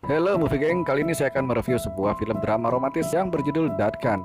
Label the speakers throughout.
Speaker 1: Halo Movie Gang, kali ini saya akan mereview sebuah film drama romantis yang berjudul Dadkan.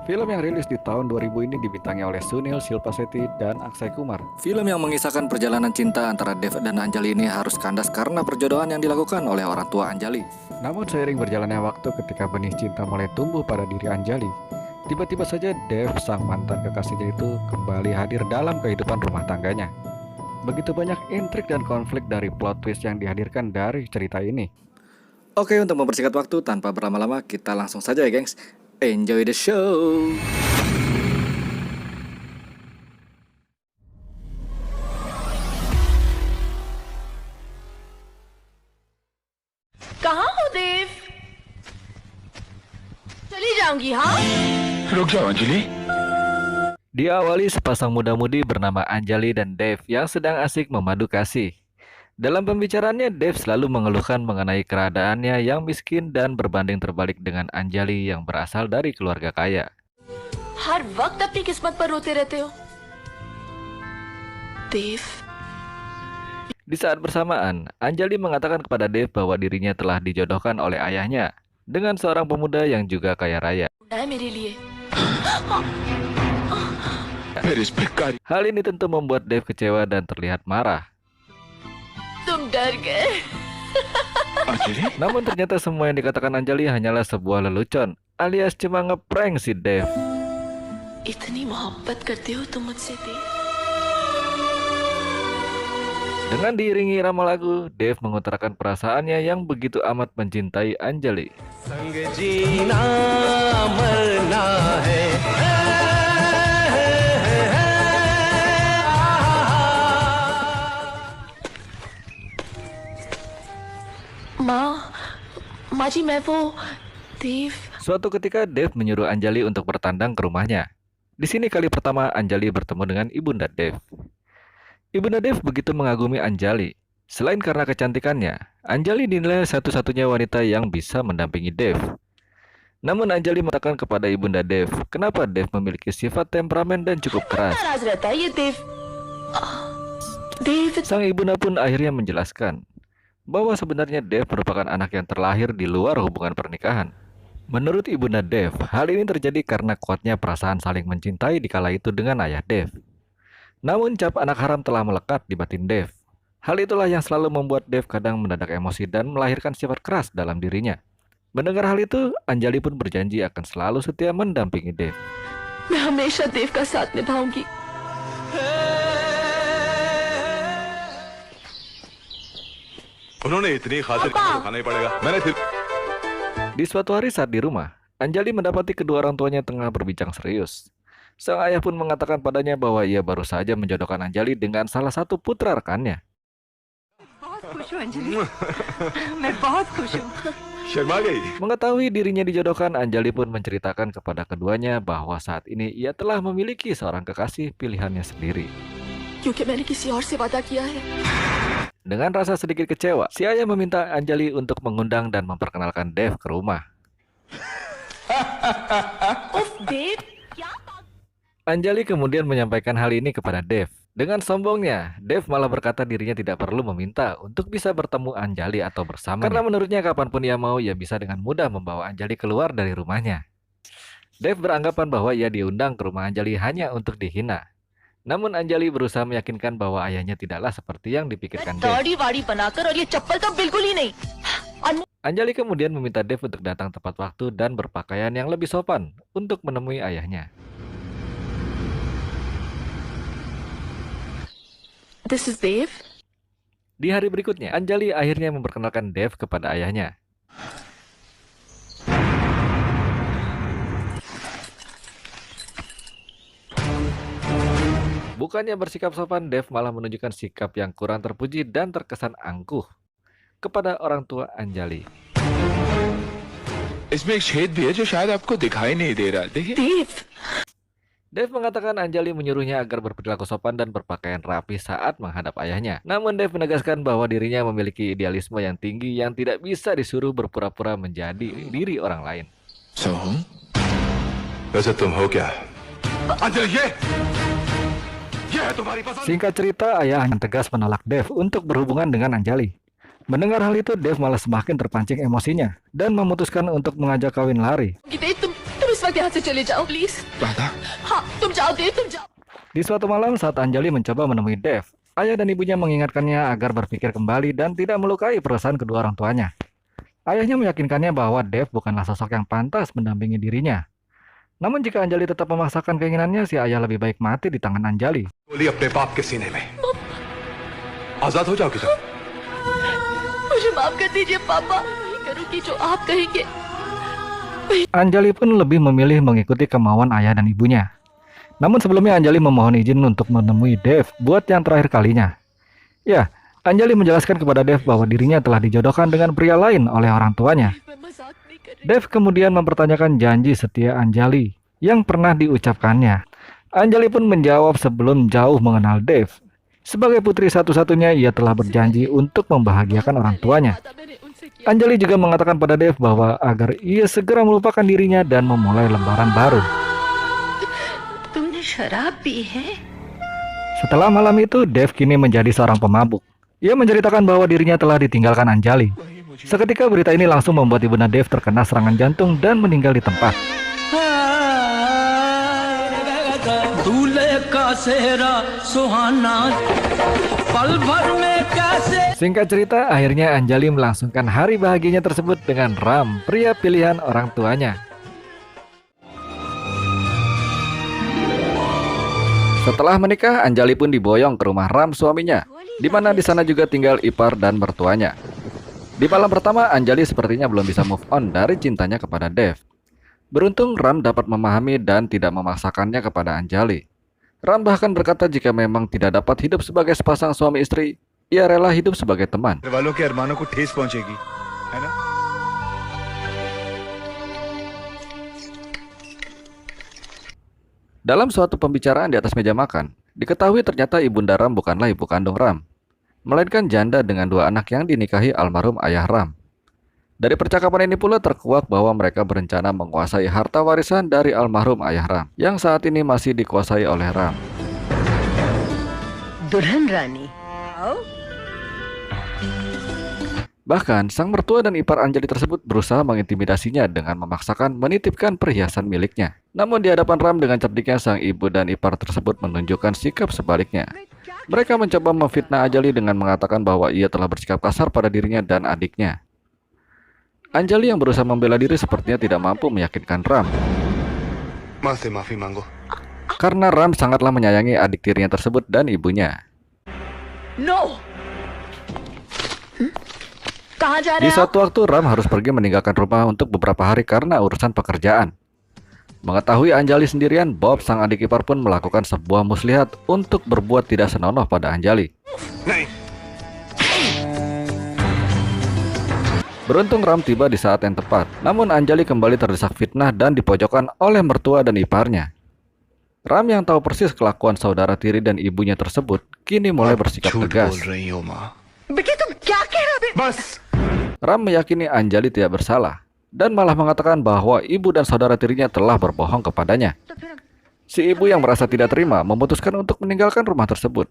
Speaker 1: Film yang rilis di tahun 2000 ini dibintangi oleh Sunil Shilpa Shetty dan Akshay Kumar. Film yang mengisahkan perjalanan cinta antara Dev dan Anjali ini harus kandas karena perjodohan yang dilakukan oleh orang tua Anjali. Namun seiring berjalannya waktu ketika benih cinta mulai tumbuh pada diri Anjali, tiba-tiba saja Dev, sang mantan kekasihnya itu kembali hadir dalam kehidupan rumah tangganya. Begitu banyak intrik dan konflik dari plot twist yang dihadirkan dari cerita ini. Oke, untuk mempersingkat waktu tanpa berlama-lama, kita langsung saja ya gengs. Enjoy the show.
Speaker 2: कहाँ हो देव? चली जाऊंगी हाँ?
Speaker 3: रुक जाओ Anjali.
Speaker 1: Diawali sepasang muda-mudi bernama Anjali dan Dev yang sedang asik memadu kasih. Dalam pembicaraannya, Dev selalu mengeluhkan mengenai keadaannya yang miskin dan berbanding terbalik dengan Anjali yang berasal dari keluarga kaya.
Speaker 2: हर वक्त अपनी किस्मत पर रोते रहते हो देव।
Speaker 1: Di saat bersamaan, Anjali mengatakan kepada Dev bahwa dirinya telah dijodohkan oleh ayahnya dengan seorang pemuda yang juga kaya raya.
Speaker 2: है मेरे लिए।
Speaker 3: मेरे इस भिखारी
Speaker 1: Hal ini tentu membuat Dev kecewa dan terlihat marah.
Speaker 2: तुम डर गए।
Speaker 3: Anjali
Speaker 1: Namun ternyata semua yang dikatakan Anjali hanyalah sebuah lelucon alias cuma ngeprank si Dev.
Speaker 2: इतनी मोहब्बत करते हो तुम मुझसे देव।
Speaker 1: Dengan diiringi irama lagu, Dev mengutarakan perasaannya yang begitu amat mencintai Anjali.
Speaker 4: संग जीना मरना है
Speaker 2: माँ जी मैं वो देव।
Speaker 1: Suatu ketika Dev menyuruh Anjali untuk bertandang ke rumahnya. Di sini kali pertama Anjali bertemu dengan ibunda Dev. Ibunda Dev begitu mengagumi Anjali. Selain karena kecantikannya, Anjali dinilai satu-satunya wanita yang bisa mendampingi Dev. Namun Anjali mengatakan kepada ibunda Dev, kenapa Dev memiliki sifat temperamen dan cukup keras.
Speaker 2: नाराज रहता है ये देव। देव
Speaker 1: Sang ibunda pun akhirnya menjelaskan bahwa sebenarnya Dev merupakan anak yang terlahir di luar hubungan pernikahan. Menurut ibunda Dev, hal ini terjadi karena kuatnya perasaan saling mencintai di kala itu dengan ayah Dev. Namun cap anak haram telah melekat di batin Dev. Hal itulah yang selalu membuat Dev kadang mendadak emosi dan melahirkan sifat keras dalam dirinya. Mendengar hal itu, Anjali pun berjanji akan selalu setia mendampingi Dev.
Speaker 2: मैं हमेशा देव का साथ निभाऊंगी।
Speaker 3: उन्होंने इतनी खातिर खाना खाना ही पड़ेगा मैंने फिर
Speaker 1: Di suatu hari saat di rumah, Anjali mendapati kedua orang tuanya tengah berbincang serius. Sang ayah pun mengatakan padanya bahwa ia baru saja menjodohkan Anjali dengan salah satu putra rekannya.
Speaker 2: बहुत खुश हूँ अंजलि। मैं बहुत खुश हूँ।
Speaker 3: शर्मा गई।
Speaker 1: Mengetahui dirinya dijodohkan, Anjali pun menceritakan kepada keduanya bahwa saat ini ia telah memiliki seorang kekasih pilihannya sendiri.
Speaker 2: क्योंकि मैंने किसी और से वादा किया है।
Speaker 1: Dengan rasa sedikit kecewa, si ayah meminta Anjali untuk mengundang dan memperkenalkan Dev ke rumah.
Speaker 2: उफ देव क्या
Speaker 1: Anjali kemudian menyampaikan hal ini kepada Dev. Dengan sombongnya, Dev malah berkata dirinya tidak perlu meminta untuk bisa bertemu Anjali atau bersama. Karena menurutnya kapanpun ia mau, ia bisa dengan mudah membawa Anjali keluar dari rumahnya. Dev beranggapan bahwa ia diundang ke rumah Anjali hanya untuk dihina. Namun Anjali berusaha meyakinkan bahwa ayahnya tidaklah seperti yang dipikirkan Dev.
Speaker 2: दाढ़ी वाड़ी बनाकर और ये चप्पल तो बिल्कुल ही नहीं।
Speaker 1: Anjali kemudian meminta Dev untuk datang tepat waktu dan berpakaian yang lebih sopan untuk menemui ayahnya.
Speaker 2: This is Dev.
Speaker 1: Di hari berikutnya, Anjali akhirnya memperkenalkan Dev kepada ayahnya. Bukannya bersikap sopan, Dev malah menunjukkan sikap yang kurang terpuji dan terkesan angkuh kepada orang tua Anjali.
Speaker 3: इसमें एक छेद भी है जो शायद आपको दिखाई नहीं दे रहा देखिए
Speaker 2: देव
Speaker 1: Dev mengatakan Anjali menyuruhnya agar berperilaku sopan dan berpakaian rapi saat menghadap ayahnya. Namun Dev menegaskan bahwa dirinya memiliki idealisme yang tinggi yang tidak bisa disuruh berpura-pura menjadi diri orang lain.
Speaker 3: सोहम वैसे तुम हो क्या अंजलि ये है तुम्हारी पसंद
Speaker 1: Singkat cerita, ayah yang tegas menolak Dev untuk berhubungan dengan Anjali. Mendengar hal itu, Dev malah semakin terpancing emosinya dan memutuskan untuk mengajak kawin lari.
Speaker 2: तुम इस वक्त यहाँ से चले जाओ प्लीज। हाँ तुम जाओ देव, तुम जाओ।
Speaker 1: Di suatu malam saat Anjali mencoba menemui Dev, ayah dan ibunya mengingatkannya agar berpikir kembali dan tidak melukai perasaan kedua orang tuanya. Ayahnya meyakinkannya bahwa Dev bukanlah sosok yang pantas mendampingi dirinya. Namun jika Anjali tetap memaksakan keinginannya, si ayah lebih baik mati di tangan Anjali.
Speaker 3: गोली अपने बाप के सीने में आजाद हो जाओगी तुम।
Speaker 2: मुझे माफ कर दीजिए पापा, वही करूँगी जो आप कहेंगे।
Speaker 1: Anjali pun lebih memilih mengikuti kemauan ayah dan ibunya. Namun sebelumnya Anjali memohon izin untuk menemui Dev buat yang terakhir kalinya. Ya, Anjali menjelaskan kepada Dev bahwa dirinya telah dijodohkan dengan pria lain oleh orang tuanya.
Speaker 2: मैं मजाक नहीं कर रही।
Speaker 1: Dev kemudian mempertanyakan janji setia Anjali yang pernah diucapkannya. Anjali pun menjawab sebelum jauh mengenal Dev. Sebagai putri satu-satunya, ia telah berjanji untuk membahagiakan orang tuanya.
Speaker 2: वादा मैंने उनसे किया।
Speaker 1: Anjali juga mengatakan pada Dev bahwa agar ia segera melupakan dirinya dan memulai lembaran baru.
Speaker 2: तुमने शराब पी है?
Speaker 1: Setelah malam itu, Dev kini menjadi seorang pemabuk. Ia menceritakan bahwa dirinya telah ditinggalkan Anjali. Seketika berita ini langsung membuat ibunda Dev terkena serangan jantung dan meninggal di tempat.
Speaker 4: दूल्हे का सेहरा सुहाना पल भर में कैसे।
Speaker 1: Singkat cerita, akhirnya Anjali melangsungkan hari bahagianya tersebut dengan Ram, pria pilihan orang tuanya. Setelah menikah, Anjali pun diboyong ke rumah Ram suaminya, di mana di sana juga tinggal ipar dan mertuanya. Di malam pertama, Anjali sepertinya belum bisa move on dari cintanya kepada Dev. Beruntung Ram dapat memahami dan tidak memaksakannya kepada Anjali. Ram bahkan berkata jika memang tidak dapat hidup sebagai sepasang suami istri, ia rela hidup sebagai teman.
Speaker 3: घर वालों के अरमानों को ठेस पहुंचेगी, है ना?
Speaker 1: Dalam suatu pembicaraan di atas meja makan, diketahui ternyata ibunda Ram bukanlah ibu kandung Ram, melainkan janda dengan dua anak yang dinikahi almarhum ayah Ram. Dari percakapan ini pula terkuak bahwa mereka berencana menguasai harta warisan dari almarhum ayah Ram, yang saat ini masih dikuasai oleh Ram.
Speaker 2: दुल्हन रानी।
Speaker 1: Bahkan, sang mertua dan ipar Anjali tersebut berusaha mengintimidasinya dengan memaksakan menitipkan perhiasan miliknya. Namun di hadapan Ram dengan cerdiknya, sang ibu dan ipar tersebut menunjukkan sikap sebaliknya. Mereka mencoba memfitnah Anjali dengan mengatakan bahwa ia telah bersikap kasar pada dirinya dan adiknya. Anjali yang berusaha membela diri sepertinya tidak mampu meyakinkan Ram,
Speaker 3: माँ से माफी मांगो।
Speaker 1: karena Ram sangatlah menyayangi adik tirinya tersebut dan ibunya.
Speaker 2: No. कहाँ जा
Speaker 1: Di
Speaker 2: रहे हो?
Speaker 1: suatu waktu Ram harus pergi meninggalkan rumah untuk beberapa hari karena urusan pekerjaan. Mengetahui Anjali sendirian, Bob sang adik ipar pun melakukan sebuah muslihat untuk berbuat tidak senonoh pada Anjali.
Speaker 3: नहीं,
Speaker 1: Beruntung Ram tiba di saat yang tepat, namun Anjali kembali terdesak fitnah dan dipojokkan oleh mertua dan iparnya. Ram yang tahu persis kelakuan saudara tiri dan ibunya tersebut, kini mulai bersikap
Speaker 3: झूठ
Speaker 1: tegas.
Speaker 3: बोल रही हो माँ।
Speaker 2: बेटे तुम क्या कह रहे हो?
Speaker 3: बस
Speaker 1: Ram meyakini Anjali tidak bersalah, dan malah mengatakan bahwa ibu dan saudara tirinya telah berbohong kepadanya.
Speaker 2: तो फिर
Speaker 1: Si ibu yang merasa tidak terima memutuskan untuk meninggalkan rumah tersebut.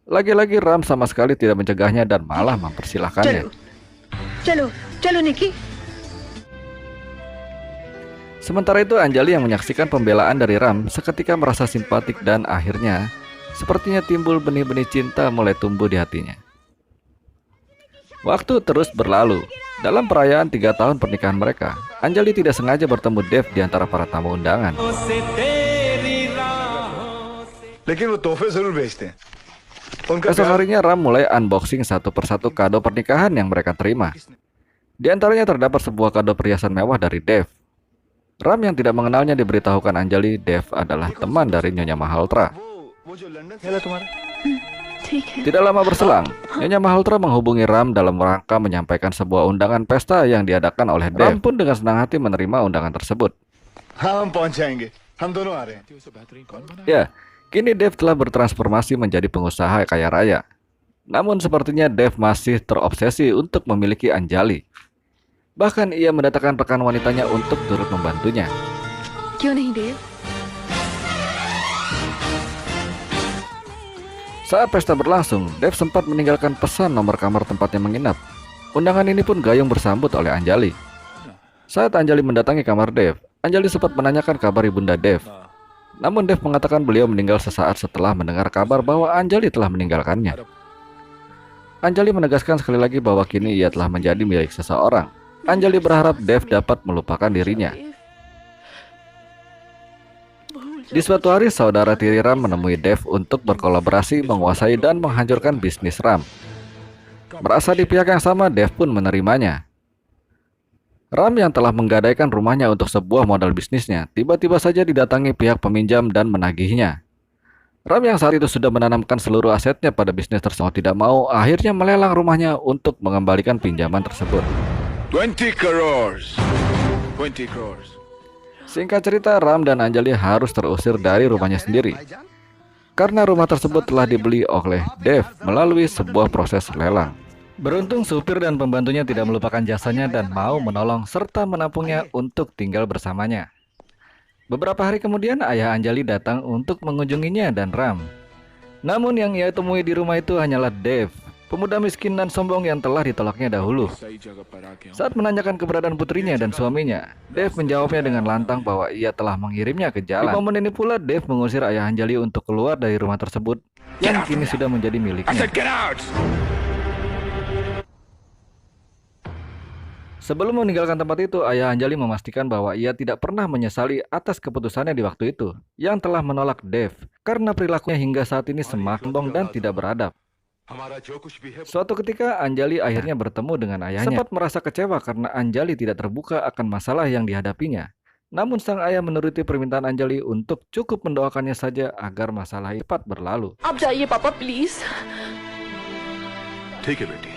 Speaker 1: Lagi-lagi Ram sama sekali tidak mencegahnya dan malah mempersilahkannya.
Speaker 2: चलो चलो निकी।
Speaker 1: Sementara itu Anjali yang menyaksikan pembelaan dari Ram seketika merasa simpatik dan akhirnya sepertinya timbul benih-benih cinta mulai tumbuh di hatinya. Waktu terus berlalu. Dalam perayaan 3 tahun pernikahan mereka, Anjali tidak sengaja bertemu Dev di antara para tamu undangan.
Speaker 3: लेकिन वो तोहफे जरूर भेजते हैं। उनका
Speaker 1: Esok
Speaker 3: प्यार
Speaker 1: harinya Ram mulai unboxing satu persatu kado pernikahan yang mereka terima. Di antaranya terdapat sebuah kado perhiasan mewah dari Dev. Ram yang tidak mengenalnya diberitahukan Anjali Dev adalah teman dari Nyonya Malhotra.
Speaker 3: वो जो लंदन से तुम्हारा
Speaker 2: ठीक है।
Speaker 1: Tidak lama berselang, Nyonya Malhotra menghubungi Ram dalam rangka menyampaikan sebuah undangan pesta yang diadakan oleh Dev. Ram pun dengan senang hati menerima undangan tersebut.
Speaker 3: हाँ हम पहुंच जाएंगे, हम दोनों आ रहे हैं।
Speaker 1: Ya, kini Dev telah bertransformasi menjadi pengusaha kaya raya. Namun sepertinya Dev masih terobsesi untuk memiliki Anjali. Bahkan ia mendatangkan rekan wanitanya untuk turut membantunya.
Speaker 2: क्यों नहीं देव?
Speaker 1: Saat pesta berlangsung, Dev sempat meninggalkan pesan nomor kamar tempatnya menginap. Undangan ini pun gayung bersambut oleh Anjali. Saat Anjali mendatangi kamar Dev, Anjali sempat menanyakan kabar ibunda Dev. Namun Dev mengatakan beliau meninggal sesaat setelah mendengar kabar bahwa Anjali telah meninggalkannya. Anjali menegaskan sekali lagi bahwa kini ia telah menjadi milik seseorang. Anjali berharap Dev dapat melupakan dirinya. Di suatu hari, saudara tiri Ram menemui Dev untuk berkolaborasi menguasai dan menghancurkan bisnis Ram. Merasa di pihak yang sama, Dev pun menerimanya. Ram yang telah menggadaikan rumahnya untuk sebuah modal bisnisnya, tiba-tiba saja didatangi pihak peminjam dan menagihnya. Ram yang saat itu sudah menanamkan seluruh asetnya pada bisnis tersebut tidak mau, akhirnya melelang rumahnya untuk mengembalikan pinjaman tersebut.
Speaker 3: 20 crores. 20 crores.
Speaker 1: Singkat cerita, Ram dan Anjali harus terusir dari rumahnya sendiri karena rumah tersebut telah dibeli oleh Dev melalui sebuah proses lelang. Beruntung supir dan pembantunya tidak melupakan jasanya dan mau menolong serta menampungnya untuk tinggal bersamanya. Beberapa hari kemudian, ayah Anjali datang untuk mengunjunginya dan Ram. Namun yang ia temui di rumah itu hanyalah Dev, pemuda miskin dan sombong yang telah ditolaknya dahulu. Saat menanyakan keberadaan putrinya dan suaminya, Dev menjawabnya dengan lantang bahwa ia telah mengirimnya ke jalan. Di momen ini pula, Dev mengusir ayah Anjali untuk keluar dari rumah tersebut yang kini sudah menjadi miliknya. Sebelum meninggalkan tempat itu, ayah Anjali memastikan bahwa ia tidak pernah menyesali atas keputusannya di waktu itu yang telah menolak Dev karena perilakunya hingga saat ini semakin sombong dan tidak beradab. Suatu ketika, Anjali akhirnya bertemu dengan ayahnya. Sempat merasa kecewa karena Anjali tidak terbuka akan masalah yang dihadapinya. Namun sang ayah menuruti permintaan Anjali untuk cukup mendoakannya saja agar masalah cepat berlalu.
Speaker 2: आप जाइए पापा प्लीज।
Speaker 3: ठीक है बेटी।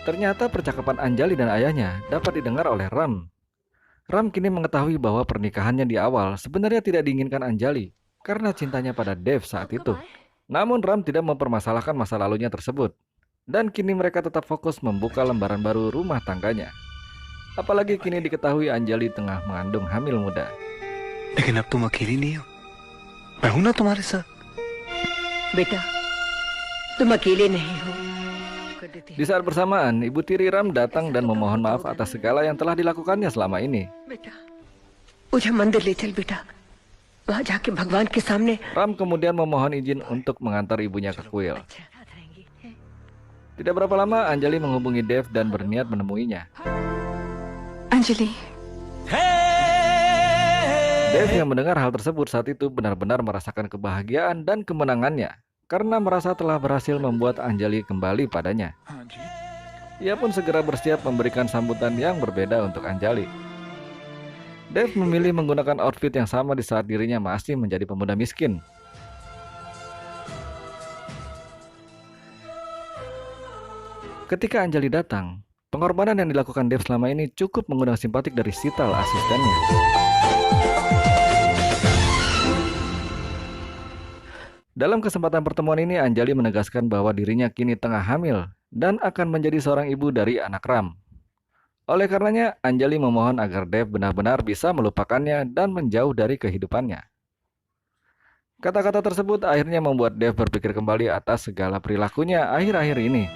Speaker 1: Ternyata percakapan Anjali dan ayahnya dapat didengar oleh Ram. Ram kini mengetahui bahwa pernikahannya di awal sebenarnya tidak diinginkan Anjali karena cintanya pada Dev saat itu. Namun Ram tidak mempermasalahkan masa lalunya tersebut. Dan kini mereka tetap fokus membuka lembaran baru rumah tangganya. Apalagi kini diketahui Anjali tengah mengandung hamil muda.
Speaker 5: लेकिन अब तुम अकेली नहीं हो, मैं हूं ना तुम्हारे साथ।
Speaker 2: बेटा तुम अकेले नहीं हो।
Speaker 1: Di saat bersamaan, ibu tiri Ram datang dan memohon maaf atas segala yang telah dilakukannya selama ini.
Speaker 2: बेटा मुझे मंदिर ले चल बेटा, वहाँ जाके भगवान के सामने।
Speaker 1: Ram kemudian memohon izin untuk mengantar ibunya ke kuil. Tidak berapa lama, Anjali menghubungi Dev dan berniat menemuinya.
Speaker 2: Anjali
Speaker 1: Dev yang mendengar hal tersebut saat itu benar-benar merasakan kebahagiaan dan kemenangannya karena merasa telah berhasil membuat Anjali kembali padanya. Ia pun segera bersiap memberikan sambutan yang berbeda untuk Anjali. Dev memilih menggunakan outfit yang sama di saat dirinya masih menjadi pemuda miskin. Ketika Anjali datang, pengorbanan yang dilakukan Dev selama ini cukup mengundang simpatik dari Sital, asistennya. Dalam kesempatan pertemuan ini, Anjali menegaskan bahwa dirinya kini tengah hamil dan akan menjadi seorang ibu dari anak Ram. Oleh karenanya, Anjali memohon agar Dev benar-benar bisa melupakannya dan menjauh dari kehidupannya. Kata-kata tersebut akhirnya membuat Dev berpikir kembali atas segala perilakunya akhir-akhir ini.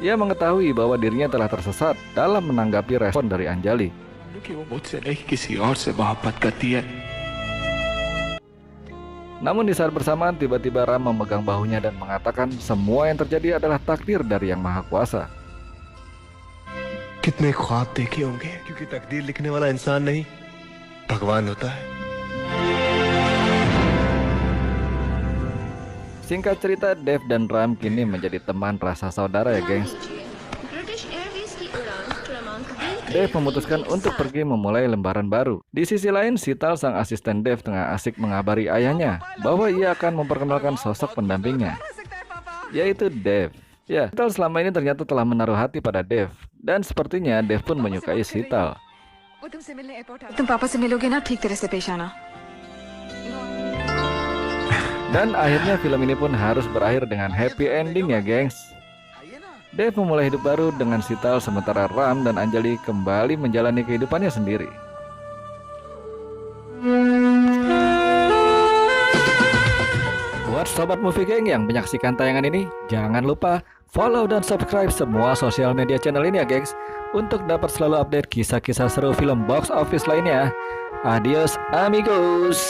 Speaker 1: Ia mengetahui bahwa dirinya telah tersesat dalam menanggapi respon dari Anjali. Namun di saat bersamaan, tiba-tiba Ram memegang bahunya dan mengatakan semua yang terjadi adalah takdir dari Yang Maha Kuasa.
Speaker 5: कितने ख्वाब देखे होंगे, क्योंकि तकदीर लिखने वाला इंसान नहीं, भगवान होता है।
Speaker 1: Singkat cerita, Dev dan Ram kini menjadi teman rasa saudara ya gengs. Dev memutuskan untuk pergi memulai lembaran baru. Di sisi lain, Sital sang asisten Dev tengah asik mengabari ayahnya bahwa ia akan memperkenalkan sosok pendampingnya, yaitu Dev. Ya, Sital selama ini ternyata telah menaruh hati pada Dev, dan sepertinya Dev pun menyukai Sital.
Speaker 6: तुम पापा से मिलोगे ना, ठीक तरह से पेश आना।
Speaker 1: Dan akhirnya film ini pun harus berakhir dengan happy ending ya gengs. Dev memulai hidup baru dengan Sital, sementara Ram dan Anjali kembali menjalani kehidupannya sendiri. Buat Sobat Movie Gang yang menyaksikan tayangan ini, jangan lupa follow dan subscribe semua sosial media channel ini ya gengs, untuk dapat selalu update kisah-kisah seru film box office lainnya. Adios amigos.